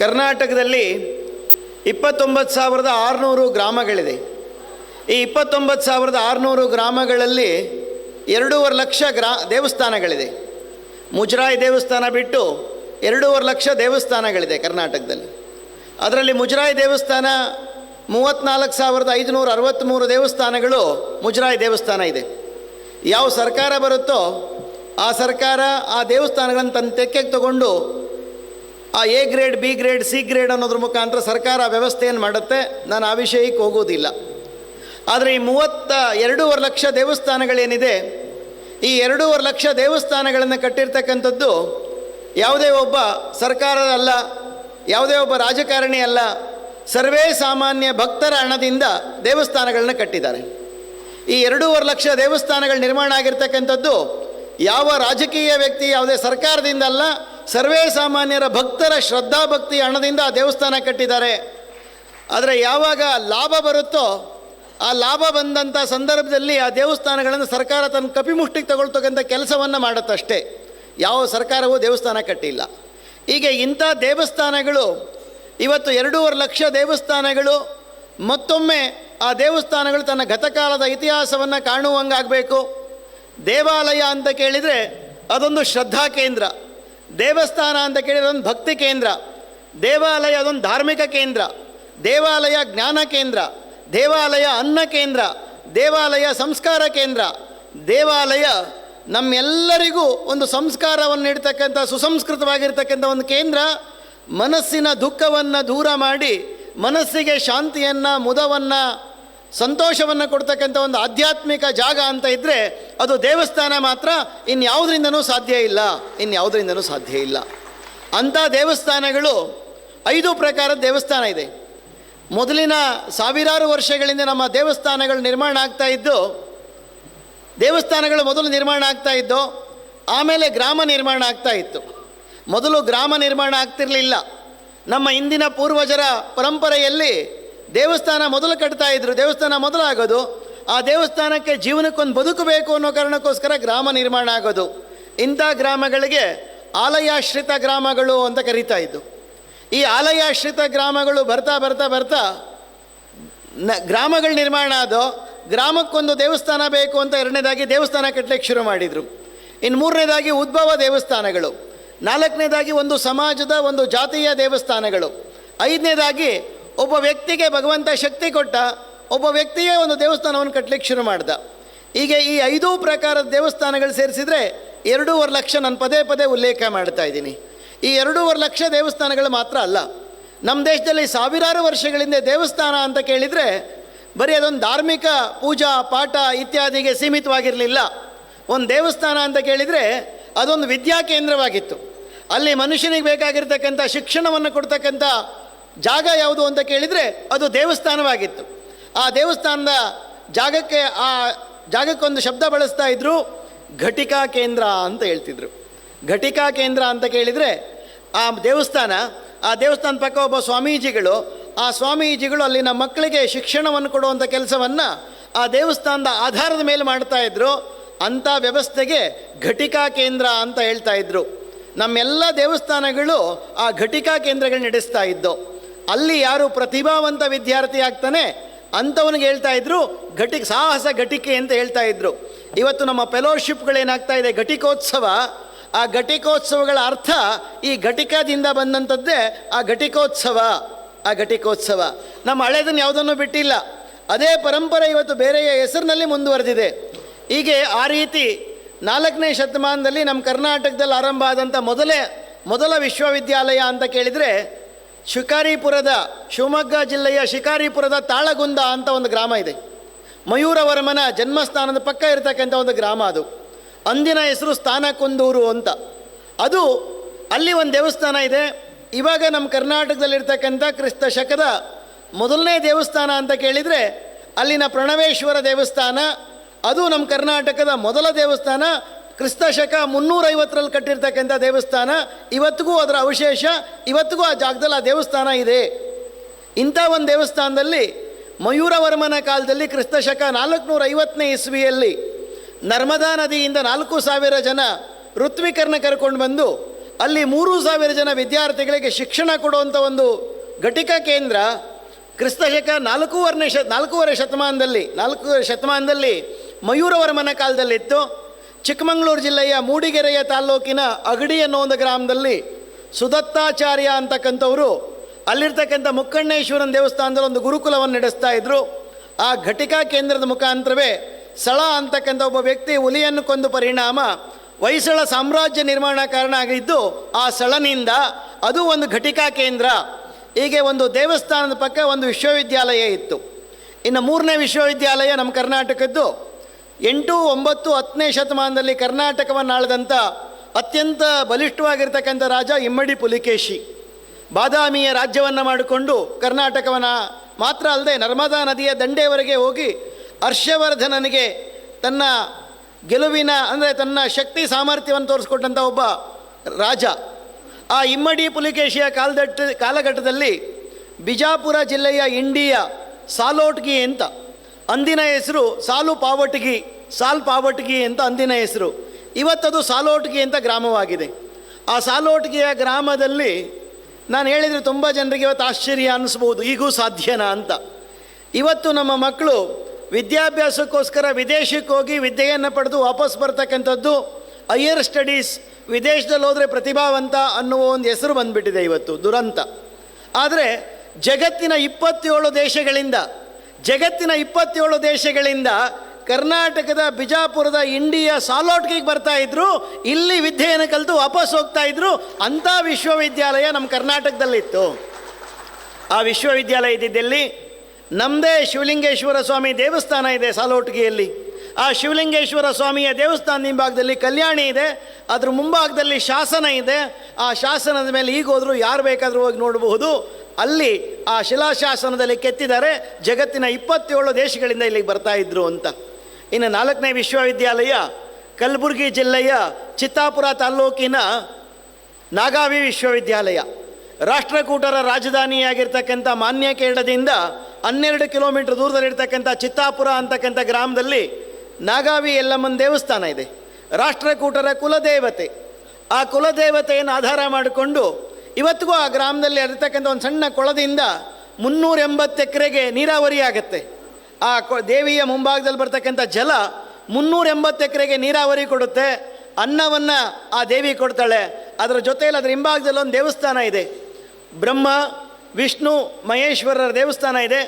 ಕರ್ನಾಟಕದಲ್ಲಿ 29,600 ಗ್ರಾಮಗಳಿದೆ. ಈ 29,600 ಗ್ರಾಮಗಳಲ್ಲಿ 2.5 ಲಕ್ಷ ದೇವಸ್ಥಾನಗಳಿದೆ. ಮುಜರಾಯಿ ದೇವಸ್ಥಾನ ಬಿಟ್ಟು 2.5 ಲಕ್ಷ ದೇವಸ್ಥಾನಗಳಿದೆ ಕರ್ನಾಟಕದಲ್ಲಿ. ಅದರಲ್ಲಿ ಮುಜರಾಯಿ ದೇವಸ್ಥಾನ 34,563 ದೇವಸ್ಥಾನಗಳು ಮುಜರಾಯಿ ದೇವಸ್ಥಾನ ಇದೆ. ಯಾವ ಸರ್ಕಾರ ಬರುತ್ತೋ ಆ ಸರ್ಕಾರ ಆ ದೇವಸ್ಥಾನಗಳನ್ನು ತನ್ನ ತೆಕ್ಕೆಗೆ ತಗೊಂಡು ಆ A grade, B grade, C grade ಅನ್ನೋದ್ರ ಮುಖಾಂತರ ಸರ್ಕಾರ ವ್ಯವಸ್ಥೆಯನ್ನು ಮಾಡುತ್ತೆ. ನಾನು ಆ ವಿಷಯಕ್ಕೆ ಹೋಗೋದಿಲ್ಲ. ಆದರೆ ಈ 2.5 ಲಕ್ಷ ದೇವಸ್ಥಾನಗಳೇನಿದೆ, ಈ 2.5 ಲಕ್ಷ ದೇವಸ್ಥಾನಗಳನ್ನು ಕಟ್ಟಿರ್ತಕ್ಕಂಥದ್ದು ಯಾವುದೇ ಒಬ್ಬ ಸರ್ಕಾರದ ಅಲ್ಲ, ಯಾವುದೇ ಒಬ್ಬ ರಾಜಕಾರಣಿ ಅಲ್ಲ, ಸರ್ವೇ ಸಾಮಾನ್ಯ ಭಕ್ತರ ಹಣದಿಂದ ದೇವಸ್ಥಾನಗಳನ್ನ ಕಟ್ಟಿದ್ದಾರೆ. ಈ 2.5 ಲಕ್ಷ ದೇವಸ್ಥಾನಗಳು ನಿರ್ಮಾಣ ಆಗಿರ್ತಕ್ಕಂಥದ್ದು ಯಾವ ರಾಜಕೀಯ ವ್ಯಕ್ತಿ, ಯಾವುದೇ ಸರ್ಕಾರದಿಂದ ಅಲ್ಲ, ಸರ್ವೇ ಸಾಮಾನ್ಯರ ಭಕ್ತರ ಶ್ರದ್ಧಾಭಕ್ತಿ ಹಣದಿಂದ ಆ ದೇವಸ್ಥಾನ ಕಟ್ಟಿದ್ದಾರೆ. ಆದರೆ ಯಾವಾಗ ಲಾಭ ಬರುತ್ತೋ ಆ ಲಾಭ ಬಂದಂಥ ಸಂದರ್ಭದಲ್ಲಿ ಆ ದೇವಸ್ಥಾನಗಳನ್ನು ಸರ್ಕಾರ ತನ್ನ ಕಪಿಮುಷ್ಟಿಗೆ ತಗೊಳ್ತಕ್ಕಂಥ ಕೆಲಸವನ್ನು ಮಾಡುತ್ತಷ್ಟೇ. ಯಾವ ಸರ್ಕಾರವೂ ದೇವಸ್ಥಾನ ಕಟ್ಟಿಲ್ಲ. ಹೀಗೆ ಇಂಥ ದೇವಸ್ಥಾನಗಳು ಇವತ್ತು 2.5 ಲಕ್ಷ ದೇವಸ್ಥಾನಗಳು ಮತ್ತೊಮ್ಮೆ ಆ ದೇವಸ್ಥಾನಗಳು ತನ್ನ ಗತಕಾಲದ ಇತಿಹಾಸವನ್ನು ಕಾಣುವಂಗಾಗಬೇಕು. ದೇವಾಲಯ ಅಂತ ಕೇಳಿದರೆ ಅದೊಂದು ಶ್ರದ್ಧಾ ಕೇಂದ್ರ, ದೇವಸ್ಥಾನ ಅಂತ ಕೇಳಿದರೆ ಅದೊಂದು ಭಕ್ತಿ ಕೇಂದ್ರ, ದೇವಾಲಯ ಅದೊಂದು ಧಾರ್ಮಿಕ ಕೇಂದ್ರ, ದೇವಾಲಯ ಜ್ಞಾನ ಕೇಂದ್ರ, ದೇವಾಲಯ ಅನ್ನ ಕೇಂದ್ರ, ದೇವಾಲಯ ಸಂಸ್ಕಾರ ಕೇಂದ್ರ, ದೇವಾಲಯ ನಮ್ಮೆಲ್ಲರಿಗೂ ಒಂದು ಸಂಸ್ಕಾರವನ್ನು ನೀಡ್ತಕ್ಕಂಥ ಸುಸಂಸ್ಕೃತವಾಗಿರ್ತಕ್ಕಂಥ ಒಂದು ಕೇಂದ್ರ. ಮನಸ್ಸಿನ ದುಃಖವನ್ನು ದೂರ ಮಾಡಿ ಮನಸ್ಸಿಗೆ ಶಾಂತಿಯನ್ನು, ಮುದವನ್ನು, ಸಂತೋಷವನ್ನು ಕೊಡ್ತಕ್ಕಂಥ ಒಂದು ಆಧ್ಯಾತ್ಮಿಕ ಜಾಗ ಅಂತ ಇದ್ದರೆ ಅದು ದೇವಸ್ಥಾನ ಮಾತ್ರ. ಇನ್ಯಾವುದರಿಂದನೂ ಸಾಧ್ಯ ಇಲ್ಲ, ಇನ್ಯಾವುದರಿಂದನೂ ಸಾಧ್ಯ ಇಲ್ಲ. ಅಂಥ ದೇವಸ್ಥಾನಗಳು 5 ಪ್ರಕಾರದ ದೇವಸ್ಥಾನ ಇದೆ. ಮೊದಲಿನ ಸಾವಿರಾರು ವರ್ಷಗಳಿಂದ ನಮ್ಮ ದೇವಸ್ಥಾನಗಳು ನಿರ್ಮಾಣ ಆಗ್ತಾ ಇದ್ದು, ದೇವಸ್ಥಾನಗಳು ಮೊದಲು ನಿರ್ಮಾಣ ಆಗ್ತಾ ಇದ್ದು, ಆಮೇಲೆ ಗ್ರಾಮ ನಿರ್ಮಾಣ ಆಗ್ತಾ ಇತ್ತು. ಮೊದಲು ಗ್ರಾಮ ನಿರ್ಮಾಣ ಆಗ್ತಿರಲಿಲ್ಲ. ನಮ್ಮ ಇಂದಿನ ಪೂರ್ವಜರ ಪರಂಪರೆಯಲ್ಲಿ ದೇವಸ್ಥಾನ ಮೊದಲು ಕಟ್ತಾ ಇದ್ರು. ದೇವಸ್ಥಾನ ಮೊದಲಾಗೋದು, ಆ ದೇವಸ್ಥಾನಕ್ಕೆ ಜೀವನಕ್ಕೊಂದು ಬದುಕಬೇಕು ಅನ್ನೋ ಕಾರಣಕ್ಕೋಸ್ಕರ ಗ್ರಾಮ ನಿರ್ಮಾಣ ಆಗೋದು. ಇಂಥ ಗ್ರಾಮಗಳಿಗೆ ಆಲಯಾಶ್ರಿತ ಗ್ರಾಮಗಳು ಅಂತ ಕರೀತಾ ಇದ್ದು. ಈ ಆಲಯಾಶ್ರಿತ ಗ್ರಾಮಗಳು ಬರ್ತಾ ಬರ್ತಾ ಬರ್ತಾ ಗ್ರಾಮಗಳು ನಿರ್ಮಾಣ ಆದೋ, ಗ್ರಾಮಕ್ಕೊಂದು ದೇವಸ್ಥಾನ ಬೇಕು ಅಂತ 2ನೇದಾಗಿ ದೇವಸ್ಥಾನ ಕಟ್ಟಲಿಕ್ಕೆ ಶುರು ಮಾಡಿದರು. ಇನ್ನು 3ನೇದಾಗಿ ಉದ್ಭವ ದೇವಸ್ಥಾನಗಳು, 4ನೇದಾಗಿ ಒಂದು ಸಮಾಜದ ಒಂದು ಜಾತಿಯ ದೇವಸ್ಥಾನಗಳು, 5ನೇದಾಗಿ ಒಬ್ಬ ವ್ಯಕ್ತಿಗೆ ಭಗವಂತ ಶಕ್ತಿ ಕೊಟ್ಟ, ಒಬ್ಬ ವ್ಯಕ್ತಿಯೇ ಒಂದು ದೇವಸ್ಥಾನವನ್ನು ಕಟ್ಟಲಿಕ್ಕೆ ಶುರು ಮಾಡ್ದ. ಹೀಗೆ ಈ 5 ಪ್ರಕಾರದ ದೇವಸ್ಥಾನಗಳು ಸೇರಿಸಿದರೆ 2.5 ಲಕ್ಷ ನಾನು ಪದೇ ಪದೇ ಉಲ್ಲೇಖ ಮಾಡ್ತಾ ಇದ್ದೀನಿ. ಈ 2.5 ಲಕ್ಷ ದೇವಸ್ಥಾನಗಳು ಮಾತ್ರ ಅಲ್ಲ, ನಮ್ಮ ದೇಶದಲ್ಲಿ ಸಾವಿರಾರು ವರ್ಷಗಳಿಂದ ದೇವಸ್ಥಾನ ಅಂತ ಕೇಳಿದರೆ ಬರೀ ಅದೊಂದು ಧಾರ್ಮಿಕ ಪೂಜಾ ಪಾಠ ಇತ್ಯಾದಿಗೆ ಸೀಮಿತವಾಗಿರಲಿಲ್ಲ. ಒಂದು ದೇವಸ್ಥಾನ ಅಂತ ಕೇಳಿದರೆ ಅದೊಂದು ವಿದ್ಯಾ ಕೇಂದ್ರವಾಗಿತ್ತು. ಅಲ್ಲಿ ಮನುಷ್ಯನಿಗೆ ಬೇಕಾಗಿರ್ತಕ್ಕಂಥ ಶಿಕ್ಷಣವನ್ನು ಕೊಡ್ತಕ್ಕಂಥ ಜಾಗ ಯಾವುದು ಅಂತ ಕೇಳಿದರೆ ಅದು ದೇವಸ್ಥಾನವಾಗಿತ್ತು. ಆ ದೇವಸ್ಥಾನದ ಜಾಗಕ್ಕೊಂದು ಶಬ್ದ ಬಳಸ್ತಾ ಇದ್ದರು, ಘಟಿಕಾ ಕೇಂದ್ರ ಅಂತ ಹೇಳ್ತಿದ್ರು. ಘಟಿಕಾ ಕೇಂದ್ರ ಅಂತ ಕೇಳಿದರೆ ಆ ದೇವಸ್ಥಾನದ ಪಕ್ಕ ಒಬ್ಬ ಸ್ವಾಮೀಜಿಗಳು, ಆ ಸ್ವಾಮೀಜಿಗಳು ಅಲ್ಲಿನ ಮಕ್ಕಳಿಗೆ ಶಿಕ್ಷಣವನ್ನು ಕೊಡುವಂಥ ಕೆಲಸವನ್ನು ಆ ದೇವಸ್ಥಾನದ ಆಧಾರದ ಮೇಲೆ ಮಾಡ್ತಾಯಿದ್ರು. ಅಂಥ ವ್ಯವಸ್ಥೆಗೆ ಘಟಿಕಾ ಕೇಂದ್ರ ಅಂತ ಹೇಳ್ತಾ ಇದ್ದರು. ನಮ್ಮೆಲ್ಲ ದೇವಸ್ಥಾನಗಳು ಆ ಘಟಿಕಾ ಕೇಂದ್ರಗಳು ನಡೆಸ್ತಾ ಇದ್ದು. ಅಲ್ಲಿ ಯಾರು ಪ್ರತಿಭಾವಂತ ವಿದ್ಯಾರ್ಥಿ ಆಗ್ತಾನೆ ಅಂಥವನಿಗೆ ಹೇಳ್ತಾ ಇದ್ರು ಸಾಹಸ ಘಟಿಕೆ ಅಂತ ಹೇಳ್ತಾ ಇದ್ರು. ಇವತ್ತು ನಮ್ಮ ಫೆಲೋಶಿಪ್ಗಳೇನಾಗ್ತಾ ಇದೆ, ಘಟಿಕೋತ್ಸವ. ಆ ಘಟಿಕೋತ್ಸವಗಳ ಅರ್ಥ ಈ ಘಟಿಕಾದಿಂದ ಬಂದಂಥದ್ದೇ ಆ ಘಟಿಕೋತ್ಸವ. ನಮ್ಮ ಹಳೆದನ್ನು ಯಾವುದನ್ನು ಬಿಟ್ಟಿಲ್ಲ. ಅದೇ ಪರಂಪರೆ ಇವತ್ತು ಬೇರೆಯ ಹೆಸರಿನಲ್ಲಿ ಮುಂದುವರೆದಿದೆ. ಹೀಗೆ ಆ ರೀತಿ 4ನೇ ಶತಮಾನದಲ್ಲಿ ನಮ್ಮ ಕರ್ನಾಟಕದಲ್ಲಿ ಆರಂಭ ಆದಂಥ ಮೊದಲ ವಿಶ್ವವಿದ್ಯಾಲಯ ಅಂತ ಕೇಳಿದರೆ ಶಿವಮೊಗ್ಗ ಜಿಲ್ಲೆಯ ಶಿಕಾರಿಪುರದ ತಾಳಗುಂದ ಅಂತ ಒಂದು ಗ್ರಾಮ ಇದೆ. ಮಯೂರವರ್ಮನ ಜನ್ಮಸ್ಥಾನದ ಪಕ್ಕ ಇರತಕ್ಕಂಥ ಒಂದು ಗ್ರಾಮ ಅದು. ಅಂದಿನ ಹೆಸರು ಸ್ಥಾನಕುಂದೂರು ಅಂತ. ಅಲ್ಲಿ ಒಂದು ದೇವಸ್ಥಾನ ಇದೆ. ಇವಾಗ ನಮ್ಮ ಕರ್ನಾಟಕದಲ್ಲಿರ್ತಕ್ಕಂಥ ಕ್ರಿಸ್ತ ಶಕದ ಮೊದಲನೇ ದೇವಸ್ಥಾನ ಅಂತ ಕೇಳಿದರೆ ಅಲ್ಲಿನ ಪ್ರಣವೇಶ್ವರ ದೇವಸ್ಥಾನ. ಅದು ನಮ್ಮ ಕರ್ನಾಟಕದ ಮೊದಲ ದೇವಸ್ಥಾನ. ಕ್ರಿಸ್ತ ಶಕ 350ರಲ್ಲಿ ಕಟ್ಟಿರ್ತಕ್ಕಂಥ ದೇವಸ್ಥಾನ. ಇವತ್ತಿಗೂ ಅದರ ಅವಶೇಷ, ಇವತ್ತಿಗೂ ಆ ಜಾಗದಲ್ಲಿ ಆ ದೇವಸ್ಥಾನ ಇದೆ. ಇಂಥ ಒಂದು ದೇವಸ್ಥಾನದಲ್ಲಿ ಮಯೂರವರ್ಮನ ಕಾಲದಲ್ಲಿ ಕ್ರಿಸ್ತ ಶಕ 450ನೇ ಇಸ್ವಿಯಲ್ಲಿ ನರ್ಮದಾ ನದಿಯಿಂದ 4,000 ಜನ ಋತ್ವಿಕರನ್ನ ಕರ್ಕೊಂಡು ಬಂದು ಅಲ್ಲಿ 3,000 ಜನ ವಿದ್ಯಾರ್ಥಿಗಳಿಗೆ ಶಿಕ್ಷಣ ಕೊಡುವಂಥ ಒಂದು ಘಟಿಕಾ ಕೇಂದ್ರ ಕ್ರಿಸ್ತಶಕ ನಾಲ್ಕೂವರೆ ಶತಮಾನದಲ್ಲಿ ಮಯೂರವರ್ಮನ ಕಾಲದಲ್ಲಿತ್ತು. ಚಿಕ್ಕಮಗಳೂರು ಜಿಲ್ಲೆಯ ಮೂಡಿಗೆರೆಯ ತಾಲ್ಲೂಕಿನ ಅಗಡಿ ಅನ್ನೋ ಒಂದು ಗ್ರಾಮದಲ್ಲಿ ಸುದತ್ತಾಚಾರ್ಯ ಅಂತಕ್ಕಂಥವರು ಅಲ್ಲಿರ್ತಕ್ಕಂಥ ಮುಕ್ಕಣ್ಣೇಶ್ವರನ ದೇವಸ್ಥಾನದಲ್ಲಿ ಒಂದು ಗುರುಕುಲವನ್ನು ನಡೆಸ್ತಾ ಇದ್ದರು. ಆ ಘಟಿಕಾ ಕೇಂದ್ರದ ಮುಖಾಂತರವೇ ಸಳ ಅಂತಕ್ಕಂಥ ಒಬ್ಬ ವ್ಯಕ್ತಿ ಹುಲಿಯನ್ನು ಕೊಂದು ಪರಿಣಾಮ ಹೊಯ್ಸಳ ಸಾಮ್ರಾಜ್ಯ ನಿರ್ಮಾಣ ಕಾರಣ ಆಗಿದ್ದು ಆ ಸಳನಿಂದ ಅದು ಒಂದು ಘಟಿಕಾ ಕೇಂದ್ರ. ಹೀಗೆ ಒಂದು ದೇವಸ್ಥಾನದ ಪಕ್ಕ ಒಂದು ವಿಶ್ವವಿದ್ಯಾಲಯ ಇತ್ತು. ಇನ್ನು 3ನೇ ವಿಶ್ವವಿದ್ಯಾಲಯ ನಮ್ಮ ಕರ್ನಾಟಕದ್ದು 8, 9, 10ನೇ ಶತಮಾನದಲ್ಲಿ ಕರ್ನಾಟಕವನ್ನು ಆಳಿದಂಥ ಅತ್ಯಂತ ಬಲಿಷ್ಠವಾಗಿರ್ತಕ್ಕಂಥ ರಾಜ ಇಮ್ಮಡಿ ಪುಲಿಕೇಶಿ ಬಾದಾಮಿಯ ರಾಜ್ಯವನ್ನು ಮಾಡಿಕೊಂಡು ಕರ್ನಾಟಕವನ್ನು ಮಾತ್ರ ಅಲ್ಲದೆ ನರ್ಮದಾ ನದಿಯ ದಂಡೆಯವರೆಗೆ ಹೋಗಿ ಹರ್ಷವರ್ಧನನಿಗೆ ತನ್ನ ಗೆಲುವಿನ ಅಂದರೆ ತನ್ನ ಶಕ್ತಿ ಸಾಮರ್ಥ್ಯವನ್ನು ತೋರಿಸ್ಕೊಟ್ಟಂಥ ಒಬ್ಬ ರಾಜ. ಆ ಇಮ್ಮಡಿ ಪುಲಿಕೇಶಿಯ ಕಾಲಘಟ್ಟದಲ್ಲಿ ಬಿಜಾಪುರ ಜಿಲ್ಲೆಯ ಇಂಡಿಯ ಸಾಲೋಟ್ಗಿ ಅಂತ ಅಂದಿನ ಹೆಸರು ಸಾಲ್ ಪಾವಟಗಿ ಅಂತ ಅಂದಿನ ಹೆಸರು. ಇವತ್ತದು ಸಾಲೋಟ್ಗಿ ಅಂತ ಗ್ರಾಮವಾಗಿದೆ. ಆ ಸಾಲೋಟ್ಗಿಯ ಗ್ರಾಮದಲ್ಲಿ ನಾನು ಹೇಳಿದರೆ ತುಂಬ ಜನರಿಗೆ ಇವತ್ತು ಆಶ್ಚರ್ಯ ಅನ್ನಿಸ್ಬೋದು, ಈಗೂ ಸಾಧ್ಯನಾ ಅಂತ. ಇವತ್ತು ನಮ್ಮ ಮಕ್ಕಳು ವಿದ್ಯಾಭ್ಯಾಸಕ್ಕೋಸ್ಕರ ವಿದೇಶಕ್ಕೆ ಹೋಗಿ ವಿದ್ಯೆಯನ್ನು ಪಡೆದು ವಾಪಸ್ ಬರ್ತಕ್ಕಂಥದ್ದು ಹೈಯರ್ ಸ್ಟಡೀಸ್, ವಿದೇಶದಲ್ಲಿ ಹೋದರೆ ಪ್ರತಿಭಾವಂತ ಅನ್ನುವ ಒಂದು ಹೆಸರು ಬಂದುಬಿಟ್ಟಿದೆ ಇವತ್ತು, ದುರಂತ. ಆದರೆ ಜಗತ್ತಿನ 27 ದೇಶಗಳಿಂದ ಕರ್ನಾಟಕದ ಬಿಜಾಪುರದ ಇಂಡಿಯ ಸಾಲೋಟ್ಗಿಗೆ ಬರ್ತಾ ಇದ್ರು, ಇಲ್ಲಿ ವಿದ್ಯೆಯನ್ನು ಕಲಿತು ವಾಪಸ್ ಹೋಗ್ತಾ ಇದ್ರು. ಅಂಥ ವಿಶ್ವವಿದ್ಯಾಲಯ ನಮ್ಮ ಕರ್ನಾಟಕದಲ್ಲಿತ್ತು. ಆ ವಿಶ್ವವಿದ್ಯಾಲಯ ಇದ್ದಿದ್ದಲ್ಲಿ ನಮ್ಮದೇ ಶಿವಲಿಂಗೇಶ್ವರ ಸ್ವಾಮಿ ದೇವಸ್ಥಾನ ಇದೆ ಸಾಲೋಟ್ಗಿಯಲ್ಲಿ. ಆ ಶಿವಲಿಂಗೇಶ್ವರ ಸ್ವಾಮಿಯ ದೇವಸ್ಥಾನದ ಹಿಂಭಾಗದಲ್ಲಿ ಕಲ್ಯಾಣಿ ಇದೆ, ಅದ್ರ ಮುಂಭಾಗದಲ್ಲಿ ಶಾಸನ ಇದೆ. ಆ ಶಾಸನದ ಮೇಲೆ ಈಗ ಹೋದರೂ ಯಾರು ಬೇಕಾದರೂ ಹೋಗಿ ನೋಡಬಹುದು. ಅಲ್ಲಿ ಆ ಶಿಲಾಶಾಸನದಲ್ಲಿ ಕೆತ್ತಿದ್ದಾರೆ ಜಗತ್ತಿನ 27 ದೇಶಗಳಿಂದ ಇಲ್ಲಿಗೆ ಬರ್ತಾ ಇದ್ರು ಅಂತ. ಇನ್ನು 4ನೇ ವಿಶ್ವವಿದ್ಯಾಲಯ ಕಲಬುರಗಿ ಜಿಲ್ಲೆಯ ಚಿತ್ತಾಪುರ ತಾಲ್ಲೂಕಿನ ನಾಗಾವಿ ವಿಶ್ವವಿದ್ಯಾಲಯ. ರಾಷ್ಟ್ರಕೂಟರ ರಾಜಧಾನಿಯಾಗಿರ್ತಕ್ಕಂಥ ಮಾನ್ಯಕೇಡದಿಂದ 12 ಕಿಲೋಮೀಟರ್ ದೂರದಲ್ಲಿರ್ತಕ್ಕಂಥ ಚಿತ್ತಾಪುರ ಅಂತಕ್ಕಂಥ ಗ್ರಾಮದಲ್ಲಿ ನಾಗಾವಿ ಎಲ್ಲಮ್ಮನ ದೇವಸ್ಥಾನ ಇದೆ. ರಾಷ್ಟ್ರಕೂಟರ ಕುಲದೇವತೆ. ಆ ಕುಲದೇವತೆಯನ್ನು ಆಧಾರ ಮಾಡಿಕೊಂಡು ಇವತ್ತಿಗೂ ಆ ಗ್ರಾಮದಲ್ಲಿ ಇರತಕ್ಕಂಥ ಒಂದು ಸಣ್ಣ ಕೊಳದಿಂದ 380 ಎಕರೆಗೆ ನೀರಾವರಿ ಆಗುತ್ತೆ. ಆ ದೇವಿಯ ಮುಂಭಾಗದಲ್ಲಿ ಬರ್ತಕ್ಕಂಥ ಜಲ 380 ಎಕರೆಗೆ ನೀರಾವರಿ ಕೊಡುತ್ತೆ. ಅನ್ನವನ್ನು ಆ ದೇವಿ ಕೊಡ್ತಾಳೆ. ಅದರ ಜೊತೆಯಲ್ಲಿ ಅದರ ಹಿಂಭಾಗದಲ್ಲಿ ಒಂದು ದೇವಸ್ಥಾನ ಇದೆ, ಬ್ರಹ್ಮ ವಿಷ್ಣು ಮಹೇಶ್ವರರ ದೇವಸ್ಥಾನ ಇದೆ.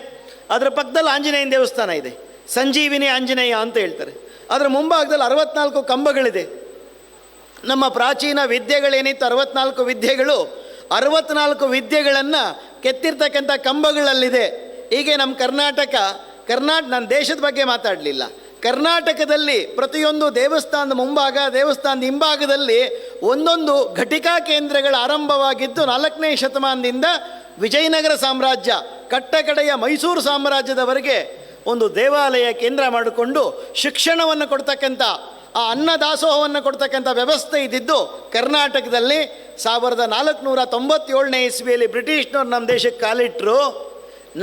ಅದರ ಪಕ್ಕದಲ್ಲಿ ಆಂಜನೇಯನ ದೇವಸ್ಥಾನ ಇದೆ, ಸಂಜೀವಿನಿ ಆಂಜನೇಯ ಅಂತ ಹೇಳ್ತಾರೆ. ಅದರ ಮುಂಭಾಗದಲ್ಲಿ 64 ಕಂಬಗಳಿದೆ. ನಮ್ಮ ಪ್ರಾಚೀನ ವಿದ್ಯೆಗಳೇನಿತ್ತು 64 ವಿದ್ಯೆಗಳು, 64 ವಿದ್ಯೆಗಳನ್ನು ಕೆತ್ತಿರ್ತಕ್ಕಂಥ ಕಂಬಗಳಲ್ಲಿದೆ. ಹೀಗೆ ನಮ್ಮ ಕರ್ನಾಟಕ ನಾನು ದೇಶದ ಬಗ್ಗೆ ಮಾತಾಡಲಿಲ್ಲ. ಕರ್ನಾಟಕದಲ್ಲಿ ಪ್ರತಿಯೊಂದು ದೇವಸ್ಥಾನದ ಮುಂಭಾಗ, ದೇವಸ್ಥಾನದ ಹಿಂಭಾಗದಲ್ಲಿ ಒಂದೊಂದು ಘಟಿಕಾ ಕೇಂದ್ರಗಳ ಆರಂಭವಾಗಿದ್ದು 4ನೇ ಶತಮಾನದಿಂದ ವಿಜಯನಗರ ಸಾಮ್ರಾಜ್ಯ ಕಟ್ಟಕಡೆಯ ಮೈಸೂರು ಸಾಮ್ರಾಜ್ಯದವರೆಗೆ ಒಂದು ದೇವಾಲಯ ಕೇಂದ್ರ ಮಾಡಿಕೊಂಡು ಶಿಕ್ಷಣವನ್ನು ಕೊಡ್ತಕ್ಕಂಥ ಆ ಅನ್ನದಾಸೋಹವನ್ನು ಕೊಡ್ತಕ್ಕಂಥ ವ್ಯವಸ್ಥೆ ಇದ್ದಿದ್ದು ಕರ್ನಾಟಕದಲ್ಲಿ. 1497ನೇ ಇಸ್ವಿಯಲ್ಲಿ ಬ್ರಿಟಿಷ್ನವ್ರು ನಮ್ಮ ದೇಶಕ್ಕೆ ಕಾಲಿಟ್ಟರು.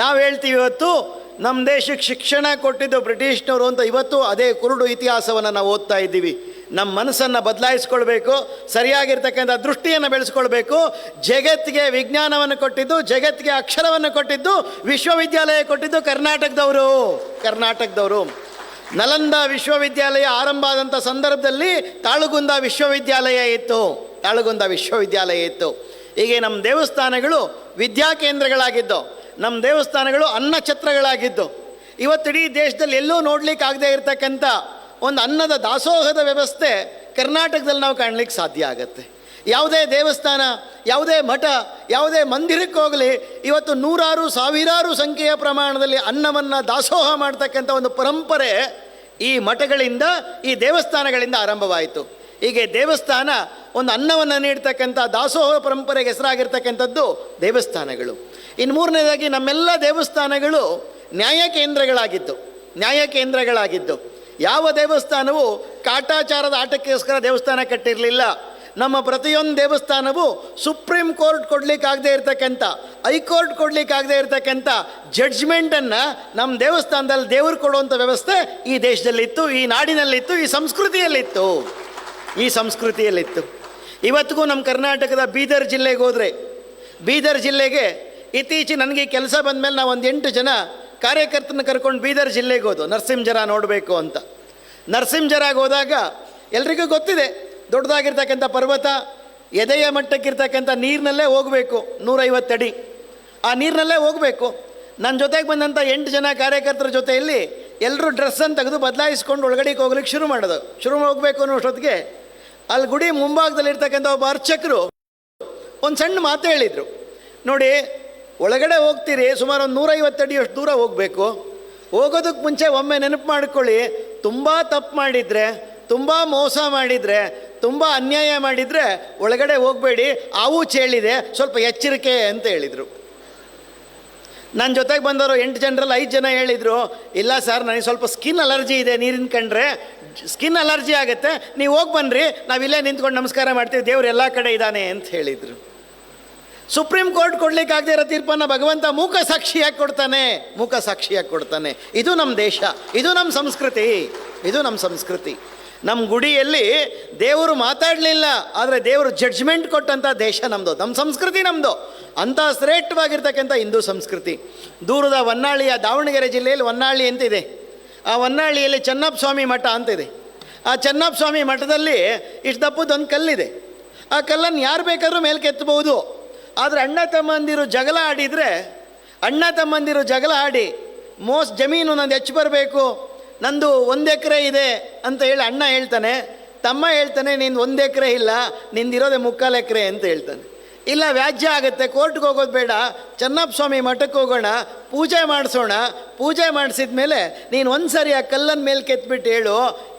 ನಾವು ಹೇಳ್ತೀವಿ ಇವತ್ತು ನಮ್ಮ ದೇಶಕ್ಕೆ ಶಿಕ್ಷಣ ಕೊಟ್ಟಿದ್ದು ಬ್ರಿಟಿಷ್ನವರು ಅಂತ. ಇವತ್ತು ಅದೇ ಕುರುಡು ಇತಿಹಾಸವನ್ನು ನಾವು ಓದ್ತಾ ಇದ್ದೀವಿ. ನಮ್ಮ ಮನಸ್ಸನ್ನು ಬದಲಾಯಿಸ್ಕೊಳ್ಬೇಕು, ಸರಿಯಾಗಿರ್ತಕ್ಕಂಥ ದೃಷ್ಟಿಯನ್ನು ಬೆಳೆಸ್ಕೊಳ್ಬೇಕು. ಜಗತ್ತಿಗೆ ವಿಜ್ಞಾನವನ್ನು ಕೊಟ್ಟಿದ್ದು, ಜಗತ್ತಿಗೆ ಅಕ್ಷರವನ್ನು ಕೊಟ್ಟಿದ್ದು, ವಿಶ್ವವಿದ್ಯಾಲಯ ಕೊಟ್ಟಿದ್ದು ಕರ್ನಾಟಕದವರು. ನಲಂದ ವಿಶ್ವವಿದ್ಯಾಲಯ ಆರಂಭ ಆದಂಥ ಸಂದರ್ಭದಲ್ಲಿ ತಾಳಗುಂದ ವಿಶ್ವವಿದ್ಯಾಲಯ ಇತ್ತು. ಹೀಗೆ ನಮ್ಮ ದೇವಸ್ಥಾನಗಳು ವಿದ್ಯಾಕೇಂದ್ರಗಳಾಗಿದ್ದು, ನಮ್ಮ ದೇವಸ್ಥಾನಗಳು ಅನ್ನಛತ್ರಗಳಾಗಿದ್ದು. ಇವತ್ತಿಡೀ ದೇಶದಲ್ಲಿ ಎಲ್ಲೂ ನೋಡಲಿಕ್ಕಾಗದೇ ಇರತಕ್ಕಂಥ ಒಂದು ಅನ್ನದ ದಾಸೋಹದ ವ್ಯವಸ್ಥೆ ಕರ್ನಾಟಕದಲ್ಲಿ ನಾವು ಕಾಣಲಿಕ್ಕೆ ಸಾಧ್ಯ ಆಗುತ್ತೆ. ಯಾವುದೇ ದೇವಸ್ಥಾನ, ಯಾವುದೇ ಮಠ, ಯಾವುದೇ ಮಂದಿರಕ್ಕೆ ಹೋಗಲಿ, ಇವತ್ತು ನೂರಾರು ಸಾವಿರಾರು ಸಂಖ್ಯೆಯ ಪ್ರಮಾಣದಲ್ಲಿ ಅನ್ನವನ್ನು ದಾಸೋಹ ಮಾಡ್ತಕ್ಕಂಥ ಒಂದು ಪರಂಪರೆ ಈ ಮಠಗಳಿಂದ, ಈ ದೇವಸ್ಥಾನಗಳಿಂದ ಆರಂಭವಾಯಿತು. ಹೀಗೆ ದೇವಸ್ಥಾನ ಒಂದು ಅನ್ನವನ್ನು ನೀಡ್ತಕ್ಕಂಥ ದಾಸೋಹ ಪರಂಪರೆಗೆ ಹೆಸರಾಗಿರ್ತಕ್ಕಂಥದ್ದು ದೇವಸ್ಥಾನಗಳು. ಇನ್ನು 3ನೇದಾಗಿ ನಮ್ಮೆಲ್ಲ ದೇವಸ್ಥಾನಗಳು ನ್ಯಾಯ ಕೇಂದ್ರಗಳಾಗಿದ್ದು. ಯಾವ ದೇವಸ್ಥಾನವು ಕಾಟಾಚಾರದ ಆಟಕ್ಕೋಸ್ಕರ ದೇವಸ್ಥಾನ ಕಟ್ಟಿರಲಿಲ್ಲ. ನಮ್ಮ ಪ್ರತಿಯೊಂದು ದೇವಸ್ಥಾನವು ಸುಪ್ರೀಂ ಕೋರ್ಟ್ ಕೊಡಲಿಕ್ಕಾಗದೇ ಇರತಕ್ಕಂಥ, ಹೈಕೋರ್ಟ್ ಕೊಡಲಿಕ್ಕಾಗದೇ ಇರತಕ್ಕಂಥ ಜಡ್ಜ್ಮೆಂಟನ್ನು ನಮ್ಮ ದೇವಸ್ಥಾನದಲ್ಲಿ ದೇವರು ಕೊಡುವಂಥ ವ್ಯವಸ್ಥೆ ಈ ದೇಶದಲ್ಲಿತ್ತು, ಈ ನಾಡಿನಲ್ಲಿತ್ತು, ಈ ಸಂಸ್ಕೃತಿಯಲ್ಲಿತ್ತು. ಇವತ್ತಿಗೂ ನಮ್ಮ ಕರ್ನಾಟಕದ ಬೀದರ್ ಜಿಲ್ಲೆಗೆ ಹೋದರೆ, ಬೀದರ್ ಜಿಲ್ಲೆಗೆ ಇತ್ತೀಚೆಗೆ ನನಗೆ ಕೆಲಸ ಬಂದಮೇಲೆ ನಾವು ಒಂದು 8 ಜನ ಕಾರ್ಯಕರ್ತನ ಕರ್ಕೊಂಡು ಬೀದರ್ ಜಿಲ್ಲೆಗೆ ಹೋದು ನರಸಿಂಹಜರ ನೋಡಬೇಕು ಅಂತ. ನರಸಿಂಹಜರಾಗೆ ಹೋದಾಗ ಎಲ್ರಿಗೂ ಗೊತ್ತಿದೆ, ದೊಡ್ಡದಾಗಿರ್ತಕ್ಕಂಥ ಪರ್ವತ, ಎದೆಯ ಮಟ್ಟಕ್ಕಿರ್ತಕ್ಕಂಥ ನೀರಿನಲ್ಲೇ ಹೋಗಬೇಕು, 150 ಅಡಿ ಆ ನೀರಿನಲ್ಲೇ ಹೋಗಬೇಕು. ನನ್ನ ಜೊತೆಗೆ ಬಂದಂಥ 8 ಜನ ಕಾರ್ಯಕರ್ತರ ಜೊತೆಯಲ್ಲಿ ಎಲ್ಲರೂ ಡ್ರೆಸ್ಸನ್ನು ತೆಗೆದು ಬದಲಾಯಿಸ್ಕೊಂಡು ಒಳಗಡೆಗೆ ಹೋಗ್ಲಿಕ್ಕೆ ಶುರು ಹೋಗಬೇಕು ಅನ್ನೋಷ್ಟೊತ್ತಿಗೆ ಅಲ್ಲಿ ಗುಡಿ ಮುಂಭಾಗದಲ್ಲಿರ್ತಕ್ಕಂಥ ಒಬ್ಬ ಅರ್ಚಕರು ಒಂದು ಸಣ್ಣ ಮಾತು ಹೇಳಿದರು. ನೋಡಿ, ಒಳಗಡೆ ಹೋಗ್ತೀರಿ, ಸುಮಾರು ಒಂದು 150 ಅಡಿಯಷ್ಟು ದೂರ ಹೋಗಬೇಕು. ಹೋಗೋದಕ್ಕೆ ಮುಂಚೆ ಒಮ್ಮೆ ನೆನಪು ಮಾಡ್ಕೊಳ್ಳಿ, ತುಂಬ ತಪ್ಪು ಮಾಡಿದರೆ, ತುಂಬ ಮೋಸ ಮಾಡಿದರೆ, ತುಂಬ ಅನ್ಯಾಯ ಮಾಡಿದರೆ ಒಳಗಡೆ ಹೋಗಬೇಡಿ, ಆವು ಚೇಳಿದೆ, ಸ್ವಲ್ಪ ಎಚ್ಚರಿಕೆ ಅಂತ ಹೇಳಿದರು. ನನ್ನ ಜೊತೆಗೆ ಬಂದವರು 8 ಜನರಲ್ಲಿ 5 ಜನ ಹೇಳಿದರು, ಇಲ್ಲ ಸರ್ ನನಗೆ ಸ್ವಲ್ಪ ಸ್ಕಿನ್ ಅಲರ್ಜಿ ಇದೆ, ನೀರಿನ ಕಂಡ್ರೆ ಸ್ಕಿನ್ ಅಲರ್ಜಿ ಆಗುತ್ತೆ, ನೀವು ಹೋಗಿ ಬನ್ನಿರಿ, ನಾವಿಲ್ಲೇ ನಿಂತ್ಕೊಂಡು ನಮಸ್ಕಾರ ಮಾಡ್ತೀವಿ, ದೇವ್ರು ಎಲ್ಲ ಕಡೆ ಇದ್ದಾನೆ ಅಂತ ಹೇಳಿದರು. ಸುಪ್ರೀಂ ಕೋರ್ಟ್ ಕೊಡಲಿಕ್ಕಾಗದೇ ಇರೋ ತೀರ್ಪನ್ನು ಭಗವಂತ ಮೂಕ ಸಾಕ್ಷಿಯಾಗಿ ಕೊಡ್ತಾನೆ. ಇದು ನಮ್ಮ ದೇಶ, ಇದು ನಮ್ಮ ಸಂಸ್ಕೃತಿ. ನಮ್ಮ ಗುಡಿಯಲ್ಲಿ ದೇವರು ಮಾತಾಡಲಿಲ್ಲ, ಆದರೆ ದೇವರು ಜಡ್ಜ್ಮೆಂಟ್ ಕೊಟ್ಟಂಥ ದೇಶ ನಮ್ಮದು, ನಮ್ಮ ಸಂಸ್ಕೃತಿ ನಮ್ಮದು. ಅಂಥ ಶ್ರೇಷ್ಠವಾಗಿರ್ತಕ್ಕಂಥ ಹಿಂದೂ ಸಂಸ್ಕೃತಿ. ದೂರದ ಹೊನ್ನಾಳಿಯ ದಾವಣಗೆರೆ ಜಿಲ್ಲೆಯಲ್ಲಿ ಹೊನ್ನಾಳಿ ಅಂತಿದೆ. ಆ ಹೊನ್ನಾಳಿಯಲ್ಲಿ ಚೆನ್ನಪ್ಪ ಸ್ವಾಮಿ ಮಠ ಅಂತಿದೆ. ಆ ಚೆನ್ನಪ್ಪ ಸ್ವಾಮಿ ಮಠದಲ್ಲಿ ಇಷ್ಟು ದಪ್ಪದೊಂದು ಕಲ್ಲಿದೆ. ಆ ಕಲ್ಲನ್ನು ಯಾರು ಬೇಕಾದ್ರೂ ಮೇಲೆ ಕೆತ್ತಬಹುದು. ಆದರೆ ಅಣ್ಣ ತಮ್ಮಂದಿರು ಜಗಳ ಆಡಿ ಜಮೀನು ನಂದು ಹೆಚ್ಚು ಬರಬೇಕು, ನಂದು 1 ಎಕರೆ ಇದೆ ಅಂತ ಹೇಳಿ ಅಣ್ಣ ಹೇಳ್ತಾನೆ. ತಮ್ಮ ಹೇಳ್ತಾನೆ, ನಿಂದು 1 ಎಕರೆ ಇಲ್ಲ, ನಿಂದಿರೋದೆ 3/4 ಎಕರೆ ಅಂತ ಹೇಳ್ತಾನೆ. ಇಲ್ಲ, ವ್ಯಾಜ್ಯ ಆಗುತ್ತೆ, ಕೋರ್ಟ್ಗೆ ಹೋಗೋದು ಬೇಡ, ಚೆನ್ನಪ್ಪ ಸ್ವಾಮಿ ಮಠಕ್ಕೆ ಹೋಗೋಣ, ಪೂಜೆ ಮಾಡಿಸೋಣ. ಪೂಜೆ ಮಾಡಿಸಿದ ಮೇಲೆ ನೀನು ಒಂದು ಸರಿ ಆ ಕಲ್ಲನ್ನು ಮೇಲೆ ಕೆತ್ಬಿಟ್ಟು ಹೇಳು,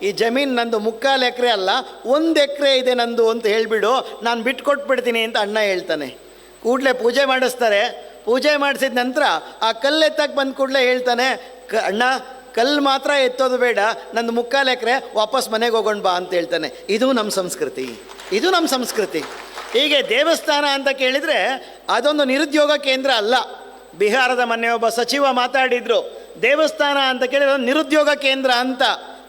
ಈ ಜಮೀನು ನಂದು 3/4 ಎಕರೆ ಅಲ್ಲ, 1 ಎಕರೆ ಇದೆ ನಂದು ಅಂತ ಹೇಳಿಬಿಡು, ನಾನು ಬಿಟ್ಕೊಟ್ಬಿಡ್ತೀನಿ ಅಂತ ಅಣ್ಣ ಹೇಳ್ತಾನೆ. ಕೂಡಲೇ ಪೂಜೆ ಮಾಡಿಸ್ತಾರೆ. ಪೂಜೆ ಮಾಡಿಸಿದ ನಂತರ ಆ ಕಲ್ಲು ಎತ್ತಕ್ಕೆ ಬಂದ ಕೂಡಲೇ ಹೇಳ್ತಾನೆ, ಅಣ್ಣ ಕಲ್ಲು ಮಾತ್ರ ಎತ್ತೋದು ಬೇಡ, ನಂದು 3/4 ಎಕರೆ, ವಾಪಸ್ ಮನೆಗೆ ಹೋಗೋಣ ಬಾ ಅಂತ ಹೇಳ್ತಾನೆ. ಇದು ನಮ್ಮ ಸಂಸ್ಕೃತಿ. ಹೀಗೆ ದೇವಸ್ಥಾನ ಅಂತ ಕೇಳಿದರೆ ಅದೊಂದು ನಿರುದ್ಯೋಗ ಕೇಂದ್ರ ಅಲ್ಲ. ಬಿಹಾರದ ಮೊನ್ನೆ ಒಬ್ಬ ಸಚಿವ ಮಾತಾಡಿದರು, ದೇವಸ್ಥಾನ ಅಂತ ಕೇಳಿದ್ರೆ ನಿರುದ್ಯೋಗ ಕೇಂದ್ರ ಅಂತ.